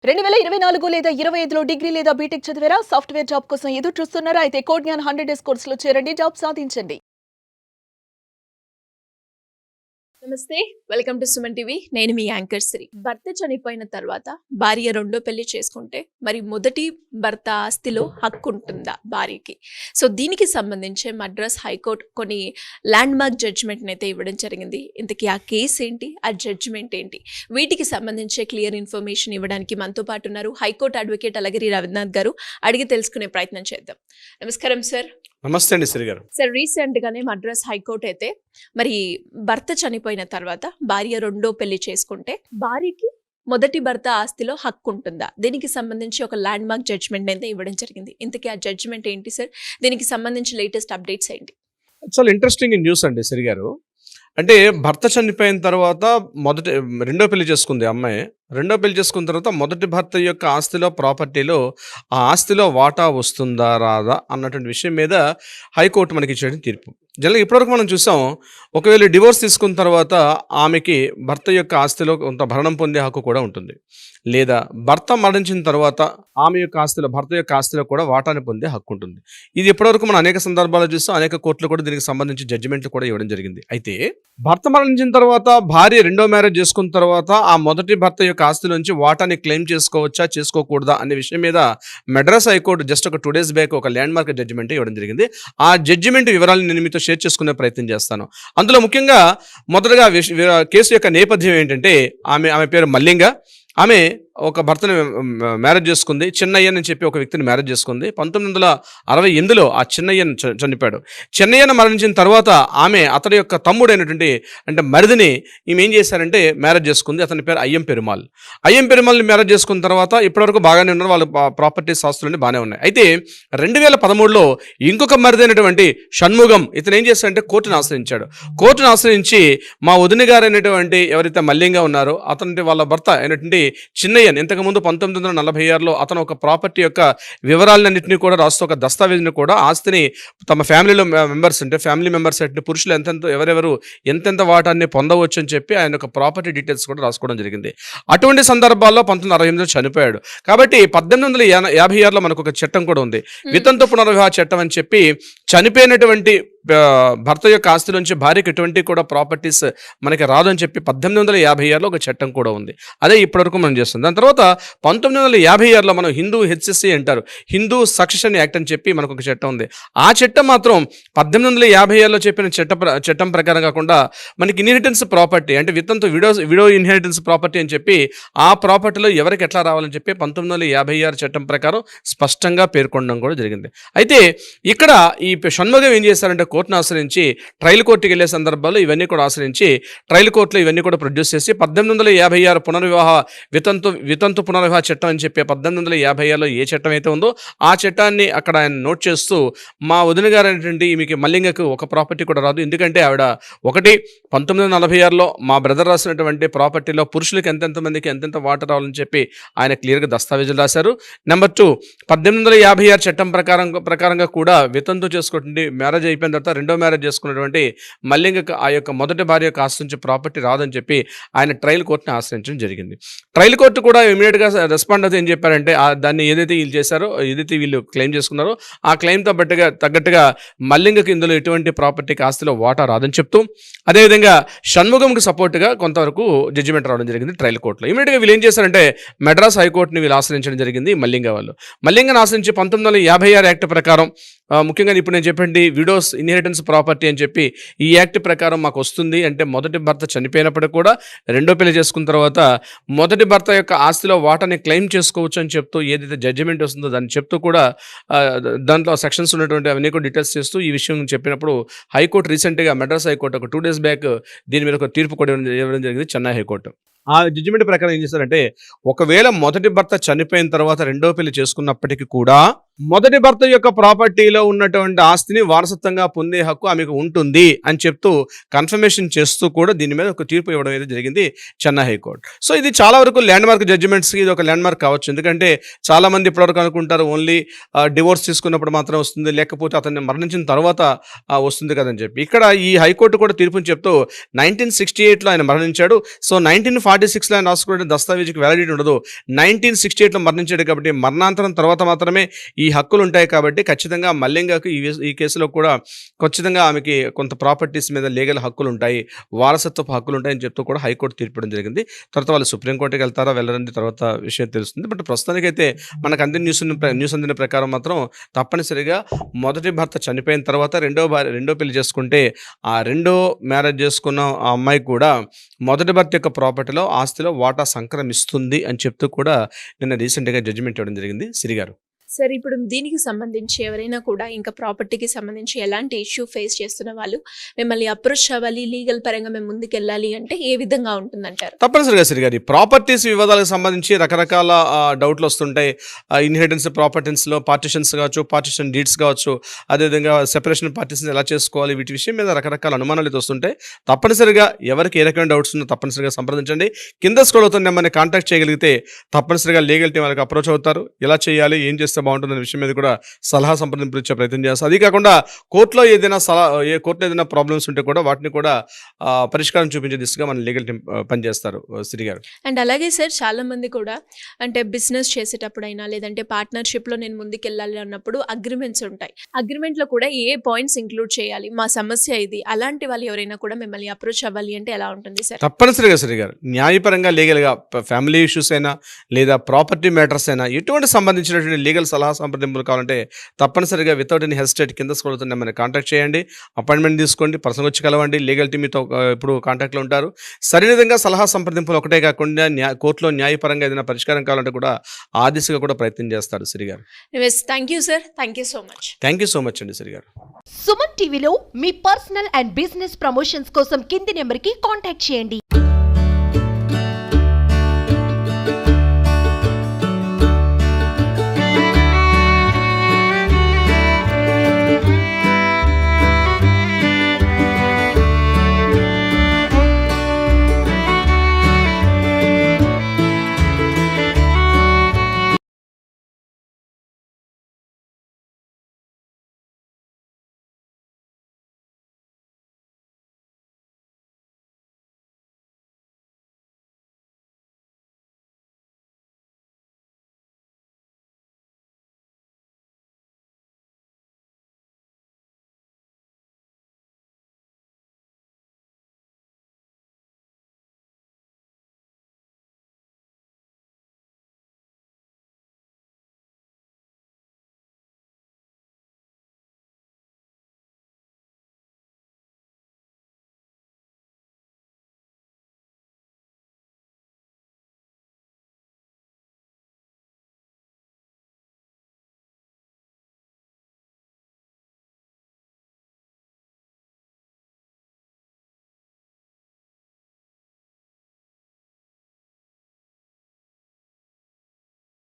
2024 లేదా 25లో డిగ్రీ లేదా బీటెక్ చదివారా? సాఫ్ట్‌వేర్ జాబ్ కోసం ఎదురు చూస్తున్నారా? అయితే కోడ్ జ్ఞాన్ 100 డేస్ కోర్సులో చేరండి. జాబ్ సాధించండి. నమస్తే, వెల్కమ్ టు సుమన్ టీవీ. నేను మీ యాంకర్ శ్రీ. భర్త చనిపోయిన తర్వాత భార్య రెండో పెళ్లి చేసుకుంటే మరి మొదటి భర్త ఆస్తిలో హక్కు ఉంటుందా భార్యకి? సో దీనికి సంబంధించి మద్రాస్ హైకోర్టు కొన్ని ల్యాండ్ మార్క్ జడ్జిమెంట్ అయితే ఇవ్వడం జరిగింది. ఇంతకీ ఆ కేసు ఏంటి, ఆ జడ్జిమెంట్ ఏంటి, వీటికి సంబంధించి క్లియర్ ఇన్ఫర్మేషన్ ఇవ్వడానికి మనతో పాటు ఉన్నారు హైకోర్టు అడ్వకేట్ అలగిరి రవీంద్రనాథ్ గారు. అడిగి తెలుసుకునే ప్రయత్నం చేద్దాం. నమస్కారం సార్. నమస్తే అండి శ్రీ గారు. సార్, రీసెంట్ గానే మద్రాస్ హైకోర్టు అయితే మరి భర్త చనిపోయిన తర్వాత భార్య రెండో పెళ్లి చేసుకుంటే భార్యకి మొదటి భర్త ఆస్తిలో హక్కు ఉంటుందా? దీనికి సంబంధించి ఒక ల్యాండ్ మార్క్ జడ్జిమెంట్ అయితే ఇవ్వడం జరిగింది. ఇంతకీ ఆ జడ్జిమెంట్ ఏంటి సార్? దీనికి సంబంధించి లేటెస్ట్ అప్డేట్స్ ఏంటి? చాలా ఇంట్రెస్టింగ్ న్యూస్ అండి శ్రీ గారు. అంటే భర్త చనిపోయిన తర్వాత రెండో పెళ్లి చేసుకుంది అమ్మాయి. రెండో పెళ్లి చేసుకున్న తర్వాత మొదటి భర్త యొక్క ఆస్తిలో, ప్రాపర్టీలో ఆ ఆస్తిలో వాటా వస్తుందా రాదా అన్నటువంటి విషయం మీద హైకోర్టు మనకి ఇచ్చిన తీర్పు. జనరల్గా ఇప్పటివరకు మనం చూసాం, ఒకవేళ డివోర్స్ తీసుకున్న తర్వాత ఆమెకి భర్త యొక్క ఆస్తిలో కొంత భరణం పొందే హక్కు కూడా ఉంటుంది, లేదా భర్త మరణించిన తర్వాత ఆమె యొక్క ఆస్తిలో, భర్త యొక్క ఆస్తిలో కూడా వాటాని పొందే హక్కు ఉంటుంది. ఇది ఇప్పటివరకు మనం అనేక సందర్భాలు చూస్తాం. అనేక కోర్టులు కూడా దీనికి సంబంధించి జడ్జిమెంట్లు కూడా ఇవ్వడం జరిగింది. అయితే భర్త మరణించిన తర్వాత భార్య రెండో మ్యారేజ్ చేసుకున్న తర్వాత ఆ మొదటి భర్త యొక్క ఆస్తి నుంచి వాటాని క్లెయిమ్ చేసుకోవచ్చా, చేసుకోకూడదా అనే విషయం మీద మద్రాస్ హైకోర్టు జస్ట్ ఒక 2 days బ్యాక్ ఒక ల్యాండ్ మార్క్ జడ్జిమెంట్ ఇవ్వడం జరిగింది. ఆ జడ్జిమెంట్ వివరాలను నేను మీతో షేర్ చేసుకునే ప్రయత్నం చేస్తాను. అందులో ముఖ్యంగా మొదటగా కేసు యొక్క నేపథ్యం ఏంటంటే, ఆమె పేరు మల్లింగ. ఆమె ఒక భర్తను మ్యారేజ్ చేసుకుంది. చిన్నయ్యన్ అని చెప్పి ఒక వ్యక్తిని మ్యారేజ్ చేసుకుంది. 1968లో ఆ చిన్నయ్యన్ చనిపోయాడు. చిన్నయ్యన్ మరణించిన తర్వాత ఆమె అతడి యొక్క తమ్ముడైనటువంటి అంటే మరిదిని ఈమె ఏం చేశారంటే మ్యారేజ్ చేసుకుంది. అతని పేరు అయ్యం పెరుమాల్. అయ్యం పెరుమాల్ని మ్యారేజ్ చేసుకున్న తర్వాత ఇప్పటివరకు బాగానే ఉన్నారు, వాళ్ళ ప్రాపర్టీస్ ఆస్తులన్నీ బాగానే ఉన్నాయి. అయితే 2013లో ఇంకొక మరిదైనటువంటి షణ్ముగం ఇతను ఏం చేశాడంటే కోర్టును ఆశ్రయించాడు. కోర్టును ఆశ్రయించి మా వదిన గారైనటువంటి ఎవరైతే మల్లింగా ఉన్నారో అతని వాళ్ళ భర్త అయినటువంటి చిన్నయ్య ఇంతకుముందు 1946లో అతను ఒక ప్రాపర్టీ యొక్క వివరాలన్నింటినీ కూడా రాస్తూ ఒక దస్తావేజుని కూడా ఆస్తిని తమ ఫ్యామిలీలో మెంబర్స్ అంటే ఫ్యామిలీ మెంబర్స్ అంటే పురుషులు ఎవరెవరు ఎంతెంత వాటాన్ని పొందవచ్చు అని చెప్పి ఆయన ఒక ప్రాపర్టీ డీటెయిల్స్ కూడా రాసుకోవడం జరిగింది. అటువంటి సందర్భాల్లో 1968లో చనిపోయాడు. కాబట్టి 1856లో మనకు ఒక చట్టం కూడా ఉంది, వితంతు పునర్వివాహ చట్టం అని చెప్పి. చనిపోయినటువంటి భర్త యొక్క ఆస్తి నుంచి భార్యకి ఎటువంటి కూడా ప్రాపర్టీస్ మనకి రాదని చెప్పి 1856లో ఒక చట్టం కూడా ఉంది. అదే ఇప్పటివరకు మనం చేస్తుంది. దాని తర్వాత 1956లో మనం హిందూ హెచ్ఎస్సి అంటారు, హిందూ సక్సెషన్ యాక్ట్ అని చెప్పి మనకు ఒక చట్టం ఉంది. ఆ చట్టం మాత్రం 1856లో చెప్పిన చట్టం ప్రకారం కాకుండా మనకి ఇన్హెరిటెన్స్ ప్రాపర్టీ అంటే విడో ఇన్హెరిటెన్స్ ప్రాపర్టీ అని చెప్పి ఆ ప్రాపర్టీలో ఎవరికి ఎట్లా రావాలని చెప్పి 1956 చట్టం ప్రకారం స్పష్టంగా పేర్కొనడం కూడా జరిగింది. అయితే ఇక్కడ ఈ షణ్ముగం ఏం చేశారంటే కోర్టును ఆశ్రయించి ట్రయల్ కోర్టుకి వెళ్ళే సందర్భాల్లో ఇవన్నీ కూడా ఆశ్రయించి ట్రయల్ కోర్టులో ఇవన్నీ కూడా ప్రొడ్యూస్ చేసి 1856 పునర్వివాహ వితంతు పునర్వివాహ చట్టం అని చెప్పి 1856లో ఏ చట్టం అయితే ఉందో ఆ చట్టాన్ని అక్కడ ఆయన నోట్ చేస్తూ మా వదిన గారు అనేటువంటి ఈమెకి మల్లింగకు ఒక ప్రాపర్టీ కూడా రాదు. ఎందుకంటే ఆవిడ 1946లో మా బ్రదర్ రాసినటువంటి ప్రాపర్టీలో పురుషులకి ఎంతెంతమందికి ఎంతెంత వాటర్ రావాలని చెప్పి ఆయన క్లియర్గా దస్తావేజులు రాశారు. నెంబర్ 2, 1856 చట్టం ప్రకారంగా కూడా వితంతు చేసుకుంటుంది మ్యారేజ్ అయిపోయిన తర్వాత రెండో మ్యారేజ్ చేసుకున్నటువంటి మల్లింగకు ఆ యొక్క మొదటి భార్య యొక్క ఆస్తి నుంచి ప్రాపర్టీ రాదని చెప్పి ఆయన ట్రయల్ కోర్టుని ఆశ్రయించడం జరిగింది. ట్రయల్ కోర్టు కూడా ఇమీడియట్గా రెస్పాండ్ అయితే ఏం చెప్పారంటే దాన్ని ఏదైతే వీళ్ళు చేశారో, ఏదైతే వీళ్ళు క్లెయిమ్ చేసుకున్నారో ఆ క్లెయిమ్తో తగ్గట్టుగా మల్లింగకు ఇందులో ఎటువంటి ప్రాపర్టీకి ఆస్తిలో వాటా రాదని చెప్తూ, అదేవిధంగా షణ్ముగంకి సపోర్ట్గా కొంతవరకు జడ్జిమెంట్ రావడం జరిగింది ట్రయల్ కోర్టులో. ఇమీడియట్గా వీళ్ళు ఏం చేశారంటే మద్రాస్ హైకోర్టుని వీళ్ళు ఆశ్రయించడం జరిగింది. మల్లింగను ఆశ్రయించి 1956 యాక్ట్ ప్రకారం ముఖ్యంగా ఇప్పుడు నేను చెప్పండి విడోస్ ఇన్హెరిటెన్స్ ప్రాపర్టీ అని చెప్పి ఈ యాక్ట్ ప్రకారం మాకు వస్తుంది అంటే మొదటి భర్త చనిపోయినప్పటికీ కూడా రెండో పెళ్లి చేసుకున్న తర్వాత మొదటి భర్త యొక్క ఆస్తిలో వాటాని క్లెయిమ్ చేసుకోవచ్చు అని చెప్తూ ఏదైతే జడ్జిమెంట్ వస్తుందో దాన్ని చెప్తూ కూడా దాంట్లో సెక్షన్స్ ఉన్నటువంటి అవన్నీ కూడా డీటెయిల్స్ చేస్తూ ఈ విషయం చెప్పినప్పుడు హైకోర్టు రీసెంట్గా మద్రాస్ హైకోర్టు ఒక 2 days బ్యాక్ దీని మీద ఒక తీర్పు కూడా ఇవ్వడం జరిగింది చెన్నై హైకోర్టు. ఆ జడ్జిమెంట్ ప్రకారం ఏం చేస్తారంటే ఒకవేళ మొదటి భర్త చనిపోయిన తర్వాత రెండో పెళ్లి చేసుకున్నప్పటికీ కూడా మొదటి భర్త యొక్క ప్రాపర్టీలో ఉన్నటువంటి ఆస్తిని వారసత్వంగా పొందే హక్కు ఆమెకు ఉంటుంది అని చెప్తూ కన్ఫర్మేషన్ చేస్తూ కూడా దీని మీద ఒక తీర్పు ఇవ్వడం అయితే జరిగింది చెన్నై హైకోర్టు. సో ఇది చాలా వరకు ల్యాండ్ మార్క్ జడ్జిమెంట్స్కి ఇది ఒక ల్యాండ్ మార్క్ కావచ్చు. ఎందుకంటే చాలా మంది ఇప్పటివరకు అనుకుంటారు ఓన్లీ డివోర్స్ తీసుకున్నప్పుడు మాత్రం వస్తుంది, లేకపోతే అతన్ని మరణించిన తర్వాత వస్తుంది కదని చెప్పి. ఇక్కడ ఈ హైకోర్టు కూడా తీర్పుని చెప్తూ 1968లో ఆయన మరణించాడు. సో 1940 1946 ఆయన రాసుకునే దస్తావేజీకి వ్యాలిడిటీ ఉండదు. 1968లో మరణించాడు కాబట్టి మరణాంతరం తర్వాత మాత్రమే ఈ హక్కులు ఉంటాయి. కాబట్టి ఖచ్చితంగా మల్లింగకు ఈ కేసులో కూడా ఖచ్చితంగా ఆమెకి కొంత ప్రాపర్టీస్ మీద లీగల్ హక్కులు ఉంటాయి, వారసత్వపు హక్కులు ఉంటాయని చెప్తూ కూడా హైకోర్టు తీర్పడం జరిగింది. తర్వాత వాళ్ళు సుప్రీంకోర్టుకి వెళ్తారా వెళ్ళరండి తర్వాత విషయం తెలుస్తుంది. బట్ ప్రస్తుతానికైతే మనకు అందిన న్యూస్ అందిన ప్రకారం మాత్రం తప్పనిసరిగా మొదటి భర్త చనిపోయిన తర్వాత రెండో పెళ్లి చేసుకుంటే ఆ రెండో మ్యారేజ్ చేసుకున్న ఆ అమ్మాయి కూడా మొదటి భర్త యొక్క ప్రాపర్టీలో ఆస్తిలో వాటా సంక్రమిస్తుంది అని చెప్తూ కూడా నిన్న రీసెంట్గా జడ్జిమెంట్ ఇవ్వడం జరిగింది సిరి గారు. సార్ ఇప్పుడు దీనికి సంబంధించి ఎవరైనా కూడా ఇంకా ప్రాపర్టీకి సంబంధించి ఎలాంటి ఇష్యూ ఫేస్ చేస్తున్న వాళ్ళు మిమ్మల్ని అప్రోచ్ అవ్వాలి, లీగల్ పరంగా మేము ముందుకెళ్ళాలి అంటే ఏ విధంగా ఉంటుందంటారు? తప్పనిసరిగా సిరి గారి ప్రాపర్టీస్ వివాదాలకు సంబంధించి రకరకాల డౌట్లు వస్తుంటాయి. ఇన్హెరిటెన్స్ ప్రాపర్టీస్లో పార్టిషన్స్ కావచ్చు, పార్టిషన్ డీడ్స్ కావచ్చు, అదేవిధంగా సెపరేషన్ పార్టిషన్స్ ఎలా చేసుకోవాలి, వీటి విషయం మీద రకరకాల అనుమానాలు అయితే వస్తుంటాయి. తప్పనిసరిగా ఎవరికి ఏ రకమైన డౌట్స్ ఉన్నా తప్పనిసరిగా సంప్రదించండి. కింద స్క్రోల్ అవుతున్న నెంబర్ని కాంటాక్ట్ చేయగలిగితే తప్పనిసరిగా లీగల్ టీం వాళ్ళకి అప్రోచ్ అవుతారు. ఎలా చేయాలి, ఏం చేస్తే బాగుంటుందనే విషయం మీద కూడా సలహా సంప్రదింపులు ఇచ్చే ప్రయత్నం చేస్తారు. అది కాకుండా కోర్టులో ఏదైనా ప్రాబ్లమ్స్ ఉంటే కూడా వాటిని కూడా పరిష్కారం చూపించే దిశగా మన లీగల్ టీం పనిచేస్తారు సిరి గారు. అండ్ అలాగే సార్ చాలా మంది కూడా అంటే బిజినెస్ చేసేటప్పుడైనా లేదంటే పార్ట్నర్షిప్లో నేను ముందుకెళ్ళాలి అన్నప్పుడు అగ్రిమెంట్స్ ఉంటాయి. అగ్రిమెంట్లో కూడా ఏ పాయింట్స్ ఇంక్లూడ్ చేయాలి, మా సమస్య ఇది, అలాంటి వాళ్ళు ఎవరైనా కూడా మిమ్మల్ని అప్రోచ్ అవ్వాలి అంటే ఎలా ఉంటుంది సార్? తప్పనిసరిగా సిరి గారు న్యాయపరంగా లీగల్గా ఫ్యామిలీ ఇష్యూస్ అయినా లేదా ప్రాపర్టీ మ్యాటర్స్ అయినా ఎటువంటి సంబంధించినటువంటి లీగల్ సలహా సంప్రదింపులు కావాలంటే తప్పనిసరిగా వితౌట్ ఎనీ హెసిటేట్ కింద స్క్రోల్ అవుతున్న నెంబర్ని కాంటాక్ట్ చేయండి. అపాయింట్మెంట్ తీసుకోండి, పర్సనల్ వచ్చి కలవండి. లీగల్ టీమ్ మీతో ఇప్పుడు కాంటాక్ట్లో ఉంటారు. సరైన విధంగా సలహా సంప్రదింపులు ఒకటే కాకుండా కోర్టులో న్యాయపరంగా ఏదైనా పరిష్కారం కావాలంటే కూడా ఆ దిశగా కూడా ప్రయత్నం చేస్తారు సిరి గారు. Thank you sir, thank you so much. Thank you so much అండి సిరి గారు. సుమన్ టీవీలో మీ పర్సనల్ అండ్ బిజినెస్ ప్రమోషన్స్ కోసం కింది నెంబర్కి కాంటాక్ట్ చేయండి.